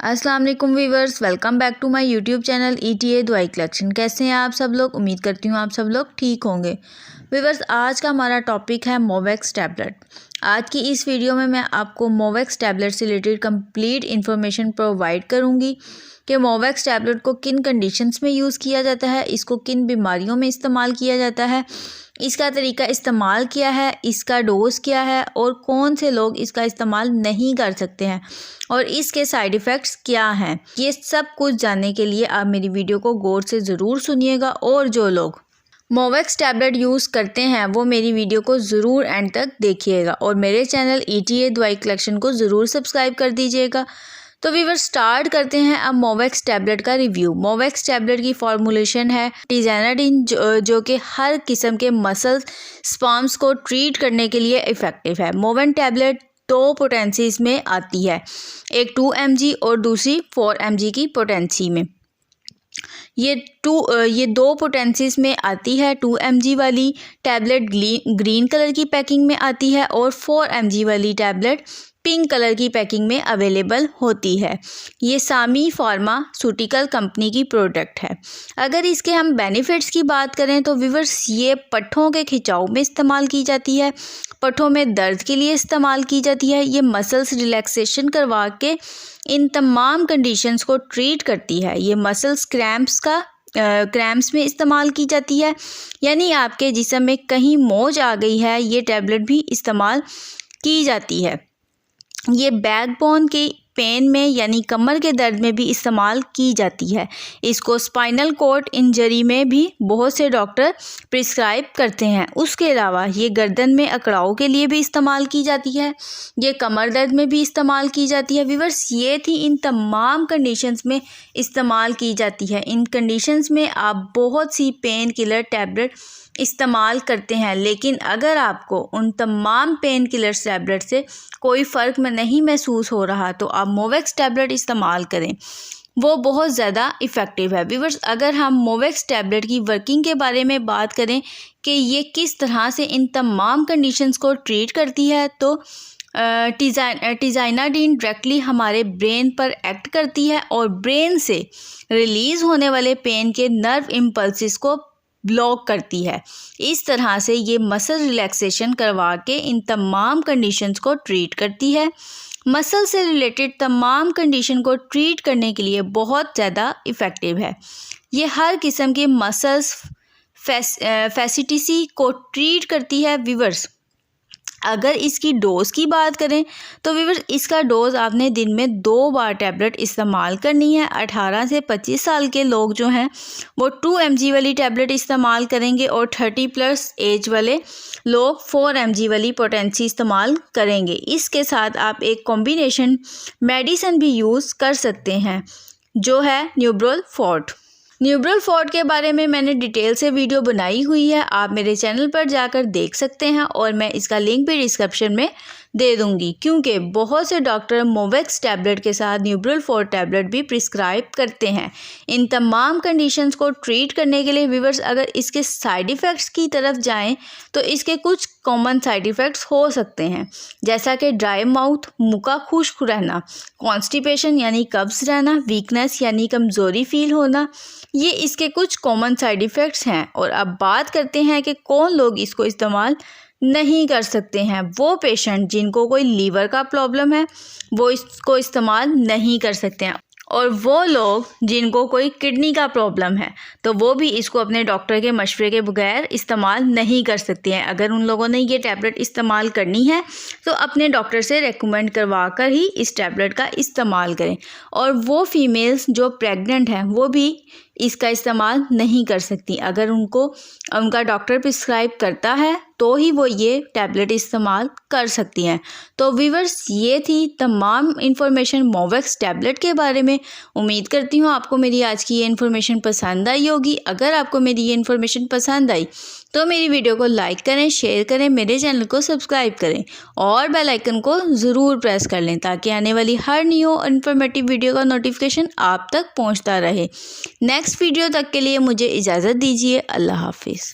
अस्सलाम वालेकुम viewers, welcome back to my YouTube channel ETA दवाई कलेक्शन। कैसे हैं आप सब लोग? उम्मीद करती हूँ आप सब लोग ठीक होंगे। वीवर्स, आज का हमारा टॉपिक है मोवेक्स टैबलेट। आज की इस वीडियो में मैं आपको मोवेक्स टैबलेट से रिलेटेड कंप्लीट इन्फॉर्मेशन प्रोवाइड करूँगी कि मोवेक्स टैबलेट को किन कंडीशंस में यूज़ किया जाता है, इसको किन बीमारियों में इस्तेमाल किया जाता है, इसका तरीका इस्तेमाल क्या है, इसका डोज क्या है और कौन से लोग इसका इस्तेमाल नहीं कर सकते हैं और इसके साइड इफ़ेक्ट्स क्या हैं। ये सब कुछ जानने के लिए आप मेरी वीडियो को गौर से ज़रूर सुनिएगा और जो लोग मोवेक्स टैबलेट यूज़ करते हैं वो मेरी वीडियो को ज़रूर एंड तक देखिएगा और मेरे चैनल ETA दवाई कलेक्शन को ज़रूर सब्सक्राइब कर दीजिएगा। तो वीवर स्टार्ट करते हैं अब मोवेक्स टैबलेट का रिव्यू। मोवेक्स टैबलेट की फॉर्मुलेशन है टिज़ाइनाडिन जो कि हर किस्म के मसल स्पाम्स को ट्रीट करने के लिए इफ़ेक्टिव है। मोवेन टैबलेट 2 पोटेंसीज में आती है, एक 2 mg और दूसरी 4 mg की पोटेंसी में। ये 2 पोटेंसीज में आती है। 2 mg वाली टैबलेट ग्रीन कलर की पैकिंग में आती है और 4 mg वाली टैबलेट पिंक कलर की पैकिंग में अवेलेबल होती है। ये सामी फार्मास्यूटिकल कंपनी की प्रोडक्ट है। अगर इसके हम बेनिफिट्स की बात करें तो व्यूअर्स, ये पट्ठों के खिंचाव में इस्तेमाल की जाती है, पट्ठों में दर्द के लिए इस्तेमाल की जाती है, ये मसल्स रिलैक्सेशन करवा के इन तमाम कंडीशंस को ट्रीट करती है। ये मसल्स क्रैम्प्स में इस्तेमाल की जाती है, यानी आपके जिस्म में कहीं मोच आ गई है, ये टैबलेट भी इस्तेमाल की जाती है। ये बैकबोन के पेन में यानी कमर के दर्द में भी इस्तेमाल की जाती है। इसको स्पाइनल कॉर्ड इंजरी में भी बहुत से डॉक्टर प्रिस्क्राइब करते हैं। उसके अलावा ये गर्दन में अकड़ाव के लिए भी इस्तेमाल की जाती है, ये कमर दर्द में भी इस्तेमाल की जाती है। व्यूअर्स, ये थी इन तमाम कंडीशंस में इस्तेमाल की जाती है। इन कंडीशंस में आप बहुत सी पेन किलर टैबलेट इस्तेमाल करते हैं, लेकिन अगर आपको उन तमाम पेन किलर टैबलेट से कोई फ़र्क में नहीं महसूस हो रहा तो आप मोवेक्स टैबलेट इस्तेमाल करें, वो बहुत ज़्यादा इफ़ेक्टिव है। व्यूअर्स, अगर हम मोवेक्स टैबलेट की वर्किंग के बारे में बात करें कि ये किस तरह से इन तमाम कंडीशंस को ट्रीट करती है, तो टिज़ाइनाडिन डायरेक्टली हमारे ब्रेन पर एक्ट करती है और ब्रेन से रिलीज़ होने वाले पेन के नर्व इम्पल्सिस को ब्लॉक करती है। इस तरह से ये मसल रिलैक्सेशन करवा के इन तमाम कंडीशंस को ट्रीट करती है। मसल से रिलेटेड तमाम कंडीशन को ट्रीट करने के लिए बहुत ज़्यादा इफ़ेक्टिव है। ये हर किस्म के मसल्स फैसिटिसी को ट्रीट करती है। व्यूअर्स, अगर इसकी डोज़ की बात करें तो व्यूअर्स, इसका डोज़ आपने दिन में 2 बार टैबलेट इस्तेमाल करनी है। 18 से 25 साल के लोग जो हैं वो 2 mg वाली टैबलेट इस्तेमाल करेंगे और 30+ एज वाले लोग 4 mg वाली पोटेंसी इस्तेमाल करेंगे। इसके साथ आप एक कॉम्बिनेशन मेडिसिन भी यूज़ कर सकते हैं जो है न्यूब्रोल-फोर्ट। न्यूब्रोल-फोर्ट के बारे में मैंने डिटेल से वीडियो बनाई हुई है, आप मेरे चैनल पर जाकर देख सकते हैं और मैं इसका लिंक भी डिस्क्रिप्शन में दे दूंगी, क्योंकि बहुत से डॉक्टर मोवेक्स टैबलेट के साथ न्यूब्रोल-फोर्ट टैबलेट भी प्रिस्क्राइब करते हैं इन तमाम कंडीशंस को ट्रीट करने के लिए। व्यूअर्स, अगर इसके साइड इफ़ेक्ट्स की तरफ जाएं तो इसके कुछ कॉमन साइड इफ़ेक्ट्स हो सकते हैं, जैसा कि ड्राई माउथ, मुँह का खुश्क रहना, कॉन्स्टिपेशन यानी कब्ज़ रहना, वीकनेस यानी कमज़ोरी फील होना, ये इसके कुछ कॉमन साइड इफ़ेक्ट्स हैं। और अब बात करते हैं कि कौन लोग इसको इस्तेमाल नहीं कर सकते हैं। वो पेशेंट जिनको कोई लीवर का प्रॉब्लम है वो इसको इस्तेमाल नहीं कर सकते हैं, और वो लोग जिनको कोई किडनी का प्रॉब्लम है तो वो भी इसको अपने डॉक्टर के मशवरे के बगैर इस्तेमाल नहीं कर सकते हैं। अगर उन लोगों ने ये टैबलेट इस्तेमाल करनी है तो अपने डॉक्टर से रेकमेंड करवा कर ही इस टैबलेट का इस्तेमाल करें। और वो फीमेल्स जो प्रेग्नेंट हैं वो भी इसका इस्तेमाल नहीं कर सकती। अगर उनका डॉक्टर प्रिस्क्राइब करता है तो ही वो ये टैबलेट इस्तेमाल कर सकती हैं। तो व्यूअर्स, ये थी तमाम इन्फॉर्मेशन मोवेक्स टैबलेट के बारे में। उम्मीद करती हूँ आपको मेरी आज की ये इन्फॉर्मेशन पसंद आई होगी। अगर आपको मेरी ये इन्फॉर्मेशन पसंद आई तो मेरी वीडियो को लाइक करें, शेयर करें, मेरे चैनल को सब्सक्राइब करें और बेल आइकन को ज़रूर प्रेस कर लें ताकि आने वाली हर न्यू और इन्फॉर्मेटिव वीडियो का नोटिफिकेशन आप तक पहुंचता रहे। नेक्स्ट वीडियो तक के लिए मुझे इजाज़त दीजिए। अल्लाह हाफिज़।